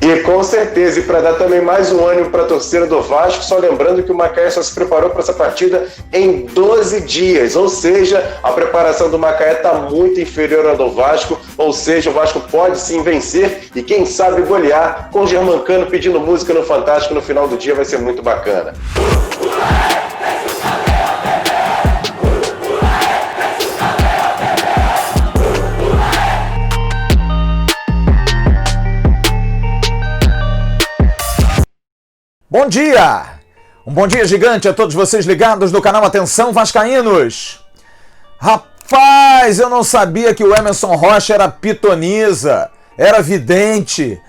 E com certeza, e para dar também mais um ânimo para a torcida do Vasco, só lembrando que o Macaé só se preparou para essa partida em 12 dias, ou seja, a preparação do Macaé está muito inferior à do Vasco, ou seja, o Vasco pode sim vencer e quem sabe golear, com o Germancano pedindo música no Fantástico no final do dia, vai ser muito bacana. Bom dia! Um bom dia gigante a todos vocês ligados no canal Atenção Vascaínos. Rapaz, eu não sabia que o Emerson Rocha era pitonisa, era vidente.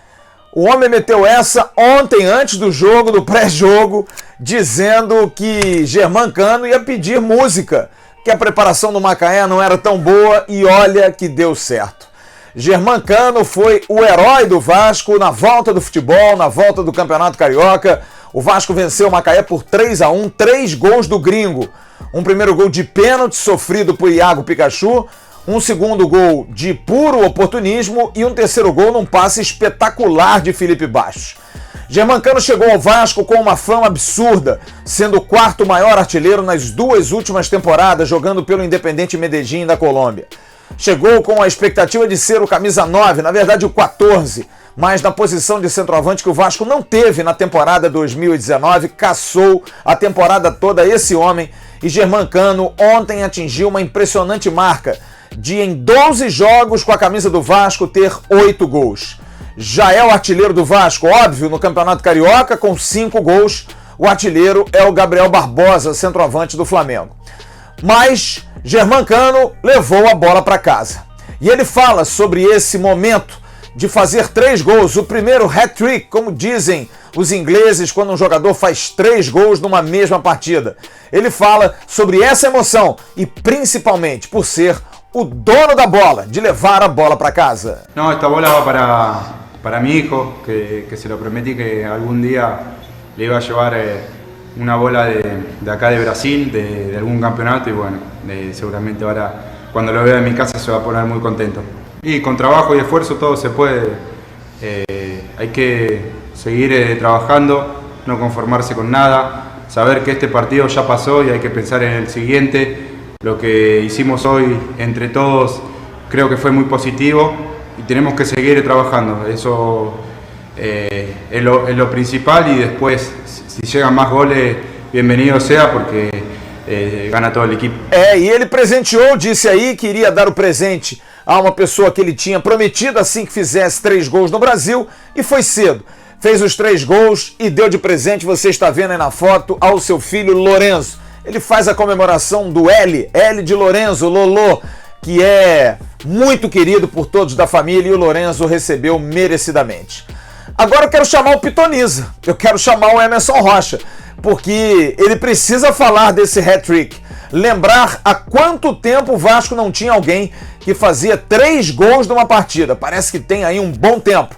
O homem meteu essa ontem, antes do jogo, do pré-jogo, dizendo que Germancano ia pedir música, que a preparação do Macaé não era tão boa e olha que deu certo. Germancano foi o herói do Vasco na volta do futebol, na volta do Campeonato Carioca. O Vasco venceu o Macaé por 3-1, 3 gols do gringo. Um primeiro gol de pênalti sofrido por Iago Pikachu, um segundo gol de puro oportunismo e um terceiro gol num passe espetacular de Felipe Bastos. Germancano chegou ao Vasco com uma fama absurda, sendo o 4º maior artilheiro nas 2 últimas temporadas, jogando pelo Independiente Medellín da Colômbia. Chegou com a expectativa de ser o camisa 9, na verdade o 14, mas na posição de centroavante que o Vasco não teve na temporada 2019, caçou a temporada toda esse homem e Germancano ontem atingiu uma impressionante marca de em 12 jogos com a camisa do Vasco ter 8 gols. Já é o artilheiro do Vasco, óbvio, no Campeonato Carioca com 5 gols, o artilheiro é o Gabriel Barbosa, centroavante do Flamengo. Mas Germancano levou a bola para casa. E ele fala sobre esse momento de fazer 3 gols, o primeiro hat-trick, como dizem os ingleses quando um jogador faz 3 gols numa mesma partida. Ele fala sobre essa emoção e principalmente por ser o dono da bola, de levar a bola para casa. Não, esta bola va para mi hijo, que se lo prometí que algún día le iba a llevar una bola de acá de Brasil, de algún campeonato y bueno, seguramente ahora cuando lo vea en mi casa se va a poner muy contento. Y con trabajo y esfuerzo todo se puede, hay que seguir trabajando, no conformarse con nada, saber que este partido ya pasó y hay que pensar en el siguiente. Lo que hicimos hoy entre todos creo que fue muy positivo y tenemos que seguir trabajando, eso es lo principal y después si llegan más goles, bienvenido sea porque gana todo o equipe. E ele presenteou, disse aí que iria dar o presente a uma pessoa que ele tinha prometido assim que fizesse 3 gols no Brasil e foi cedo. Fez os 3 gols e deu de presente, você está vendo aí na foto, ao seu filho Lorenzo. Ele faz a comemoração do L de Lorenzo, Lolo, que é muito querido por todos da família e o Lorenzo recebeu merecidamente. Agora eu quero chamar o Pitoniza, eu quero chamar o Emerson Rocha, porque ele precisa falar desse hat-trick. Lembrar há quanto tempo o Vasco não tinha alguém que fazia 3 gols numa partida. Parece que tem aí um bom tempo.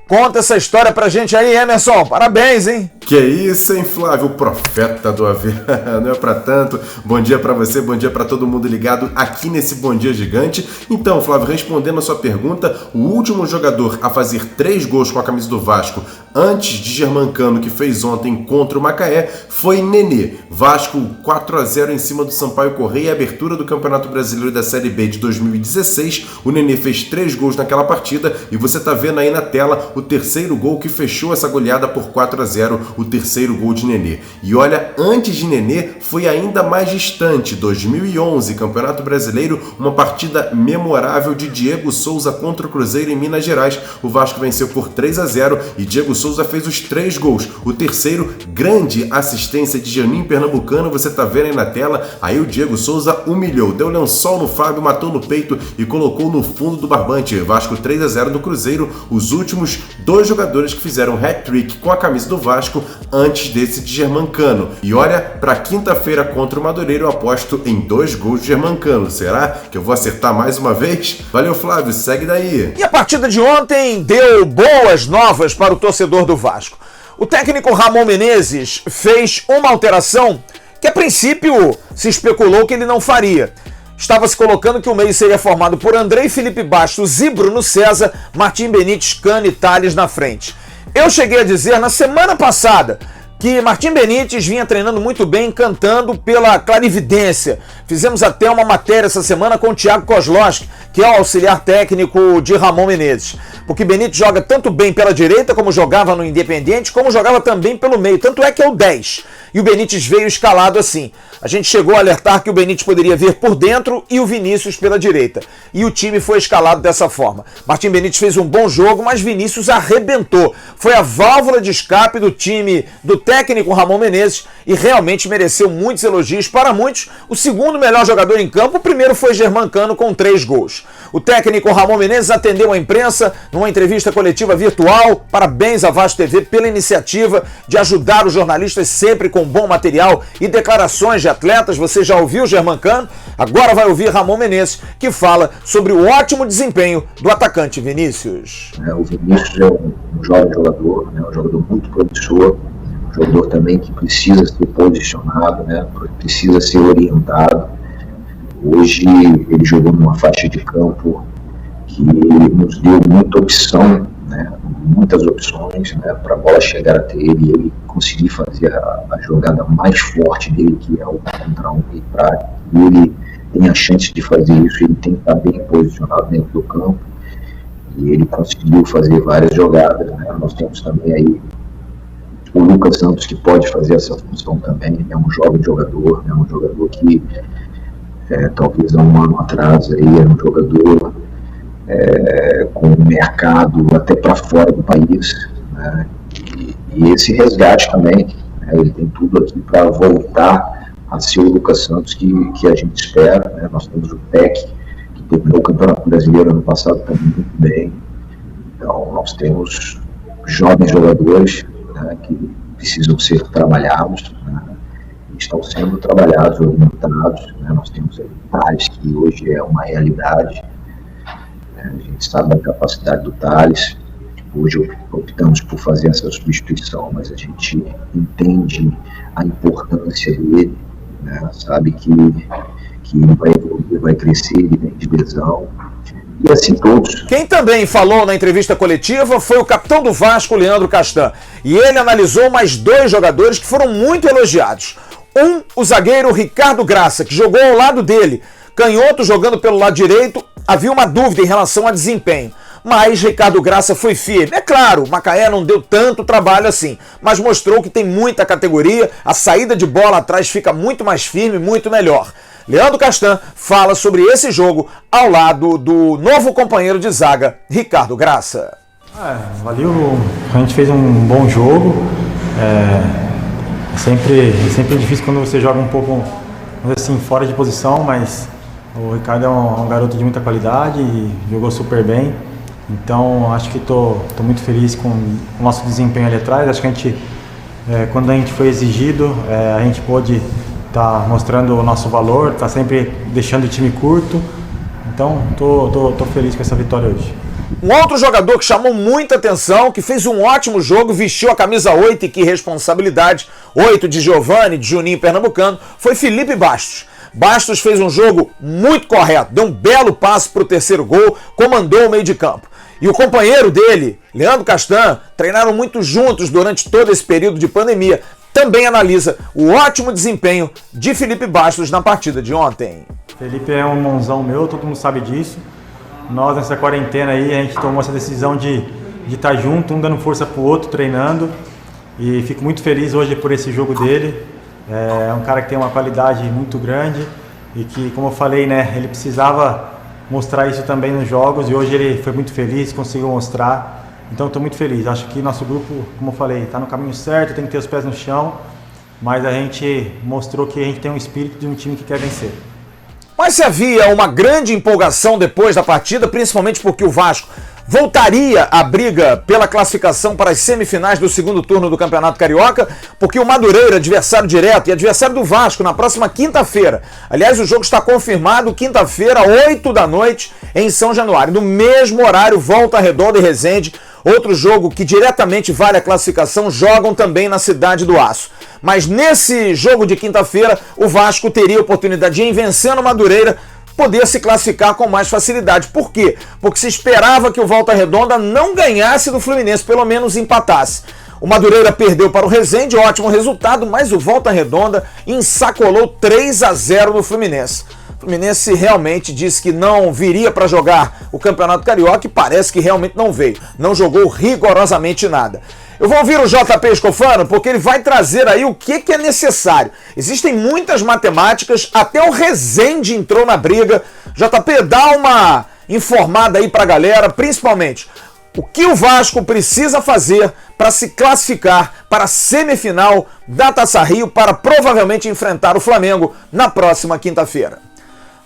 Conta essa história pra gente aí, Emerson. Parabéns, hein? Que isso, hein, Flávio? O profeta do AV. Não é pra tanto. Bom dia pra você, bom dia pra todo mundo ligado aqui nesse Bom Dia Gigante. Então, Flávio, respondendo a sua pergunta, o último jogador a fazer 3 gols com a camisa do Vasco antes de Germancano, que fez ontem contra o Macaé, foi Nenê. Vasco 4-0 em cima do Sampaio Corrêa, abertura do Campeonato Brasileiro da Série B de 2016. O Nenê fez 3 gols naquela partida e você tá vendo aí na tela o terceiro gol que fechou essa goleada por 4-0, o terceiro gol de Nenê. E olha, antes de Nenê foi ainda mais distante, 2011, Campeonato Brasileiro, uma partida memorável de Diego Souza contra o Cruzeiro em Minas Gerais. O Vasco venceu por 3-0 e Diego Souza fez os 3 gols. O terceiro, grande assistência de Janinho Pernambucano, você tá vendo aí na tela. Aí o Diego Souza humilhou, deu lençol no Fábio, matou no peito e colocou no fundo do barbante. Vasco 3-0 do Cruzeiro, os últimos 2 jogadores que fizeram hat-trick com a camisa do Vasco antes desse de Germancano. E olha, para quinta-feira contra o Madureira eu aposto em 2 gols de Germancano. Será que eu vou acertar mais uma vez? Valeu, Flávio, segue daí. E a partida de ontem deu boas novas para o torcedor do Vasco. O técnico Ramon Menezes fez uma alteração que a princípio se especulou que ele não faria. Estava se colocando que o meio seria formado por Andrei Felipe Bastos e Bruno César, Martim Benítez, Cano e Tales na frente. Eu cheguei a dizer na semana passada que Martim Benítez vinha treinando muito bem, cantando pela clarividência. Fizemos até uma matéria essa semana com o Thiago Kozlowski, que é o auxiliar técnico de Ramon Menezes. Porque Benítez joga tanto bem pela direita, como jogava no Independiente, como jogava também pelo meio. Tanto é que é o 10. E o Benítez veio escalado assim. A gente chegou a alertar que o Benítez poderia vir por dentro e o Vinícius pela direita. E o time foi escalado dessa forma. Martim Benítez fez um bom jogo, mas Vinícius arrebentou. Foi a válvula de escape do time do técnico Ramon Menezes e realmente mereceu muitos elogios. Para muitos, o segundo melhor jogador em campo, o primeiro foi Germancano com 3 gols. O técnico Ramon Menezes atendeu a imprensa numa entrevista coletiva virtual. Parabéns à Vasco TV pela iniciativa de ajudar os jornalistas sempre com bom material e declarações de atletas. Você já ouviu Germancano? Agora vai ouvir Ramon Menezes, que fala sobre o ótimo desempenho do atacante Vinícius. O Vinícius é um jovem jogador, um jogador muito promissor, um jogador também que precisa ser posicionado, precisa ser orientado. Hoje ele jogou numa faixa de campo que nos deu muita opção, muitas opções para a bola chegar até ele e ele conseguir fazer a jogada mais forte dele, que é o contra um, e para que ele tenha a chance de fazer isso, ele tem que estar bem posicionado dentro do campo, e ele conseguiu fazer várias jogadas. Nós temos também aí o Lucas Santos, que pode fazer essa função também, é um jovem jogador, um jogador que talvez há um ano atrás aí era um jogador com o mercado até para fora do país, e esse resgate também, ele tem tudo aqui para voltar a ser o Lucas Santos que a gente espera. Nós temos o PEC, que terminou o Campeonato Brasileiro ano passado também muito bem. Então nós temos jovens jogadores que precisam ser trabalhados, estão sendo trabalhados, orientados. Nós temos aí Thales, que hoje é uma realidade. A gente sabe da capacidade do Thales. Hoje optamos por fazer essa substituição, mas a gente entende a importância dele, sabe que ele vai evoluir, vai crescer, ele vem de lesão. E assim todos. Quem também falou na entrevista coletiva foi o capitão do Vasco, Leandro Castan. E ele analisou mais 2 jogadores que foram muito elogiados. O zagueiro Ricardo Graça, que jogou ao lado dele. Canhoto jogando pelo lado direito, havia uma dúvida em relação a desempenho. Mas Ricardo Graça foi firme. É claro, o Macaé não deu tanto trabalho assim, mas mostrou que tem muita categoria, a saída de bola atrás fica muito mais firme, muito melhor. Leandro Castan fala sobre esse jogo ao lado do novo companheiro de zaga, Ricardo Graça. Valeu, a gente fez um bom jogo. É sempre difícil quando você joga um pouco assim, fora de posição, mas o Ricardo é um garoto de muita qualidade e jogou super bem. Então acho que estou muito feliz com o nosso desempenho ali atrás. Acho que a gente, quando a gente foi exigido, a gente pôde estar mostrando o nosso valor, tá sempre deixando o time curto. Então tô feliz com essa vitória hoje. Um outro jogador que chamou muita atenção, que fez um ótimo jogo, vestiu a camisa 8, e que responsabilidade, 8 de Giovani, de Juninho Pernambucano, foi Felipe Bastos. Bastos fez um jogo muito correto, deu um belo passe para o terceiro gol, comandou o meio de campo. E o companheiro dele, Leandro Castan, treinaram muito juntos durante todo esse período de pandemia. Também analisa o ótimo desempenho de Felipe Bastos na partida de ontem. Felipe é um irmãozão meu, todo mundo sabe disso. Nós, nessa quarentena aí, a gente tomou essa decisão de estar junto, um dando força pro outro, treinando. E fico muito feliz hoje por esse jogo dele. É um cara que tem uma qualidade muito grande e que, como eu falei, ele precisava mostrar isso também nos jogos, e hoje ele foi muito feliz, conseguiu mostrar. Então estou muito feliz. Acho que nosso grupo, como eu falei, está no caminho certo, tem que ter os pés no chão, mas a gente mostrou que a gente tem um espírito de um time que quer vencer. Mas se havia uma grande empolgação depois da partida, principalmente porque o Vasco voltaria à briga pela classificação para as semifinais do segundo turno do Campeonato Carioca, porque o Madureira, adversário direto e adversário do Vasco na próxima quinta-feira. Aliás, o jogo está confirmado, quinta-feira, 8 da noite, em São Januário. No mesmo horário, Volta Redonda e Resende, outro jogo que diretamente vale a classificação, jogam também na Cidade do Aço. Mas nesse jogo de quinta-feira, o Vasco teria a oportunidade de ir vencendo o Madureira poder se classificar com mais facilidade. Por quê? Porque se esperava que o Volta Redonda não ganhasse do Fluminense, pelo menos empatasse. O Madureira perdeu para o Resende, ótimo resultado, mas o Volta Redonda ensacolou 3-0 no Fluminense. O Fluminense realmente disse que não viria para jogar o Campeonato Carioca e parece que realmente não veio. Não jogou rigorosamente nada. Eu vou ouvir o JP Escofano porque ele vai trazer aí o que é necessário. Existem muitas matemáticas, até o Resende entrou na briga. JP, dá uma informada aí para a galera, principalmente o que o Vasco precisa fazer para se classificar para a semifinal da Taça Rio para provavelmente enfrentar o Flamengo na próxima quinta-feira.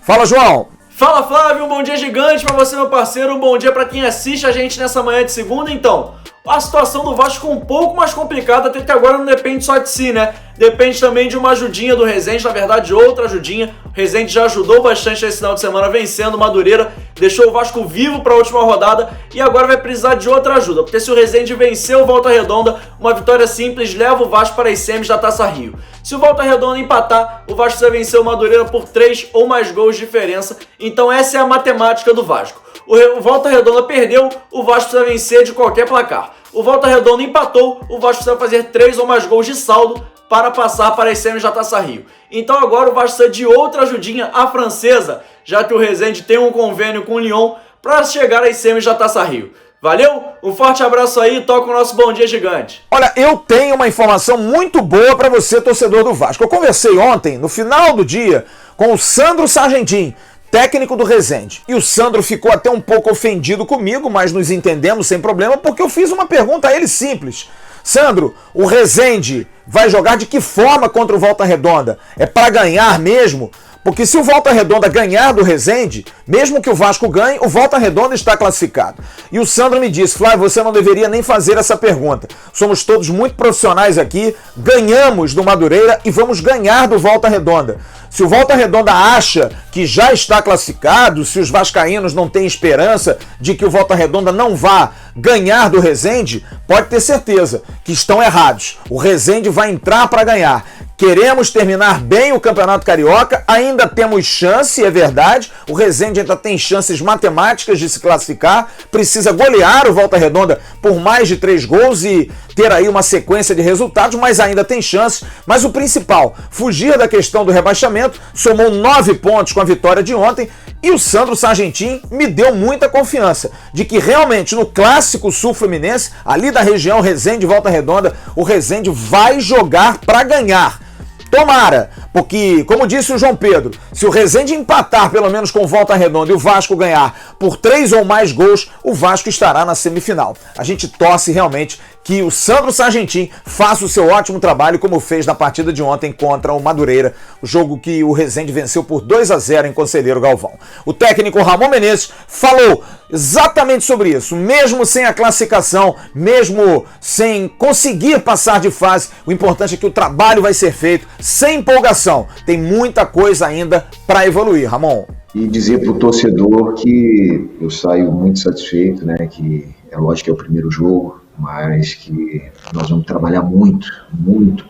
Fala, João! Fala, Flávio! Um bom dia gigante para você, meu parceiro. Um bom dia para quem assiste a gente nessa manhã de segunda. Então, a situação do Vasco um pouco mais complicada, até que agora não depende só de si, né? Depende também de uma ajudinha do Resende, na verdade outra ajudinha. O Resende já ajudou bastante esse final de semana vencendo o Madureira, deixou o Vasco vivo para a última rodada e agora vai precisar de outra ajuda, porque se o Resende vencer o Volta Redonda, uma vitória simples leva o Vasco para as semis da Taça Rio. Se o Volta Redonda empatar, o Vasco precisa vencer o Madureira por 3 ou mais gols de diferença, então essa é a matemática do Vasco. O Volta Redonda perdeu, o Vasco precisa vencer de qualquer placar. O Volta Redonda empatou, o Vasco precisa fazer 3 ou mais gols de saldo para passar para as semis da Taça Rio. Então agora o Vasco precisa de outra ajudinha, a francesa, já que o Resende tem um convênio com o Lyon para chegar às semis da Taça Rio. Valeu? Um forte abraço aí e toca o nosso Bom Dia Gigante. Olha, eu tenho uma informação muito boa para você, torcedor do Vasco. Eu conversei ontem, no final do dia, com o Sandro Sargentin, técnico do Resende. E o Sandro ficou até um pouco ofendido comigo, mas nos entendemos sem problema, porque eu fiz uma pergunta a ele simples. Sandro, o Resende vai jogar de que forma contra o Volta Redonda? É para ganhar mesmo? Porque se o Volta Redonda ganhar do Resende, mesmo que o Vasco ganhe, o Volta Redonda está classificado. E o Sandro me disse, Flávio, você não deveria nem fazer essa pergunta. Somos todos muito profissionais aqui, ganhamos do Madureira e vamos ganhar do Volta Redonda. Se o Volta Redonda acha que já está classificado, se os vascaínos não têm esperança de que o Volta Redonda não vá ganhar do Resende, pode ter certeza que estão errados. O Resende vai entrar para ganhar. Queremos terminar bem o Campeonato Carioca, ainda temos chance, é verdade, o Resende ainda tem chances matemáticas de se classificar, precisa golear o Volta Redonda por mais de 3 gols e ter aí uma sequência de resultados, mas ainda tem chances. Mas o principal, fugir da questão do rebaixamento, somou 9 pontos com a vitória de ontem e o Sandro Sargentin me deu muita confiança de que realmente no Clássico Sul-Fluminense, ali da região Resende e Volta Redonda, o Resende vai jogar para ganhar. Tomara, porque, como disse o João Pedro, se o Resende empatar pelo menos com o Volta Redonda e o Vasco ganhar por 3 ou mais gols, o Vasco estará na semifinal. A gente torce realmente que o Sandro Sargentin faça o seu ótimo trabalho como fez na partida de ontem contra o Madureira, o jogo que o Resende venceu por 2-0 em Conselheiro Galvão. O técnico Ramon Menezes falou exatamente sobre isso, mesmo sem a classificação, mesmo sem conseguir passar de fase, o importante é que o trabalho vai ser feito sem empolgação. Tem muita coisa ainda para evoluir, Ramon. E dizer para o torcedor que eu saio muito satisfeito, né? Que é lógico que é o primeiro jogo, mas que nós vamos trabalhar muito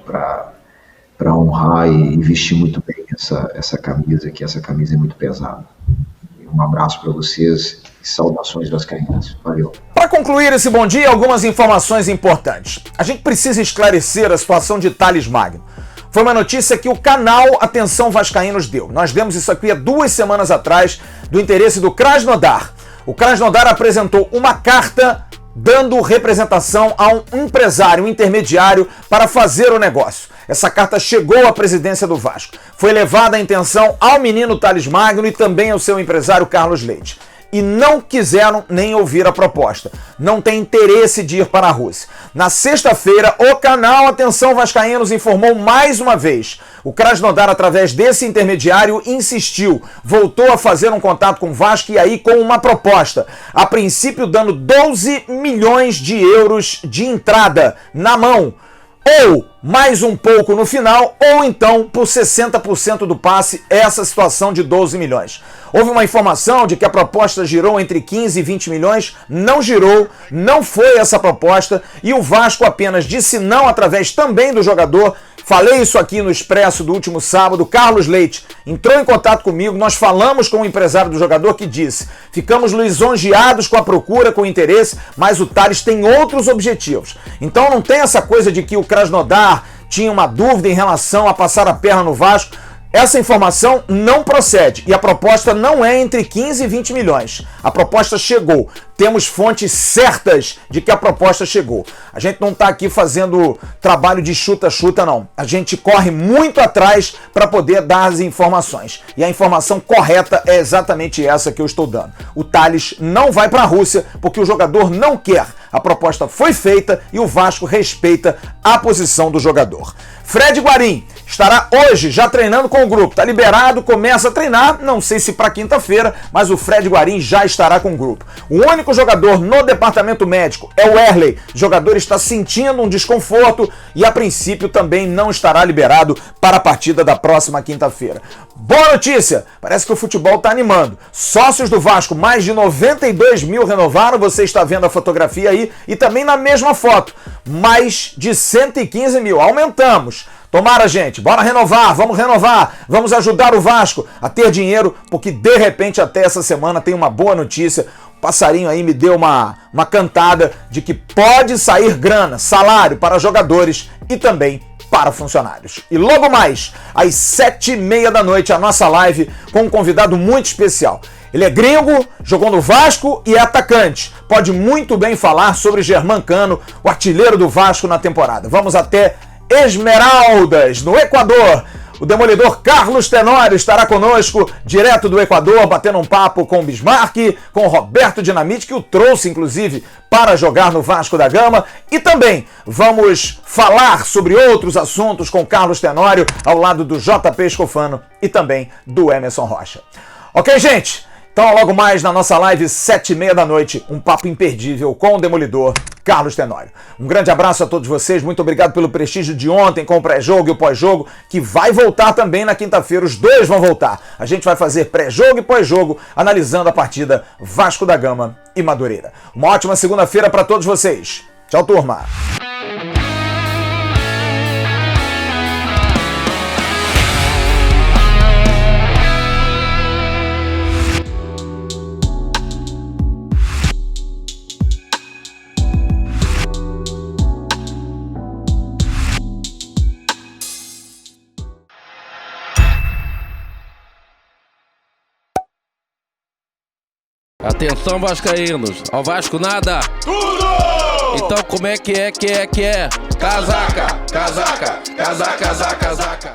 para honrar e vestir muito bem essa camisa, que essa camisa é muito pesada. Um abraço para vocês e saudações vascaínas. Valeu. Para concluir esse bom dia, algumas informações importantes. A gente precisa esclarecer a situação de Thales Magno. Foi uma notícia que o canal Atenção Vascaínos deu. Nós demos isso aqui há 2 semanas atrás, do interesse do Krasnodar. O Krasnodar apresentou uma carta dando representação a um empresário, um intermediário, para fazer o negócio. Essa carta chegou à presidência do Vasco. Foi levada a intenção ao menino Thales Magno e também ao seu empresário Carlos Leite. E não quiseram nem ouvir a proposta. Não tem interesse de ir para a Rússia. Na sexta-feira, o canal Atenção Vascaínos informou mais uma vez. O Krasnodar, através desse intermediário, insistiu. Voltou a fazer um contato com o Vasco e aí com uma proposta. A princípio, dando 12 milhões de euros de entrada na mão. Ou mais um pouco no final, ou então por 60% do passe, essa situação de 12 milhões. Houve uma informação de que a proposta girou entre 15 e 20 milhões, não girou, não foi essa proposta, e o Vasco apenas disse não através também do jogador, Falei isso aqui no Expresso do último sábado. Carlos Leite entrou em contato comigo, nós falamos com o empresário do jogador que disse: ficamos lisonjeados com a procura, com o interesse, mas o Tales tem outros objetivos. Então não tem essa coisa de que o Krasnodar tinha uma dúvida em relação a passar a perna no Vasco. Essa informação não procede e a proposta não é entre 15 e 20 milhões. A proposta chegou. Temos fontes certas de que a proposta chegou. A gente não está aqui fazendo trabalho de chuta-chuta, não. A gente corre muito atrás para poder dar as informações. E a informação correta é exatamente essa que eu estou dando. O Tales não vai para a Rússia porque o jogador não quer. A proposta foi feita e o Vasco respeita a posição do jogador. Fred Guarim estará hoje já treinando com o grupo. Tá liberado, começa a treinar, não sei se para quinta-feira, mas o Fred Guarim já estará com o grupo. O único jogador no departamento médico é o Erley. O jogador está sentindo um desconforto e a princípio também não estará liberado para a partida da próxima quinta-feira. Boa notícia! Parece que o futebol está animando. Sócios do Vasco, mais de 92 mil renovaram, você está vendo a fotografia aí, e também na mesma foto, mais de 115 mil. Aumentamos. Tomara, gente, bora renovar, vamos ajudar o Vasco a ter dinheiro, porque de repente até essa semana tem uma boa notícia. O passarinho aí me deu uma cantada de que pode sair grana, salário para jogadores e também para funcionários. E logo mais, às 7h30 da noite, a nossa live com um convidado muito especial. Ele é gringo, jogou no Vasco e é atacante. Pode muito bem falar sobre Germán Cano, o artilheiro do Vasco na temporada. Vamos até Esmeraldas, no Equador. O demolidor Carlos Tenório estará conosco, direto do Equador, batendo um papo com o Bismarck, com o Roberto Dinamite, que o trouxe, inclusive, para jogar no Vasco da Gama. E também vamos falar sobre outros assuntos com Carlos Tenório, ao lado do JP Escofano e também do Emerson Rocha. Ok, gente? Então, logo mais na nossa live, 7h30 da noite, um papo imperdível com o demolidor Carlos Tenório. Um grande abraço a todos vocês, muito obrigado pelo prestígio de ontem com o pré-jogo e o pós-jogo, que vai voltar também na quinta-feira, os dois vão voltar. A gente vai fazer pré-jogo e pós-jogo, analisando a partida Vasco da Gama e Madureira. Uma ótima segunda-feira para todos vocês. Tchau, turma! Atenção, vascaínos, ao Vasco nada! Tudo! Então como é que é? Casaca, casaca, casaca, casaca, casaca.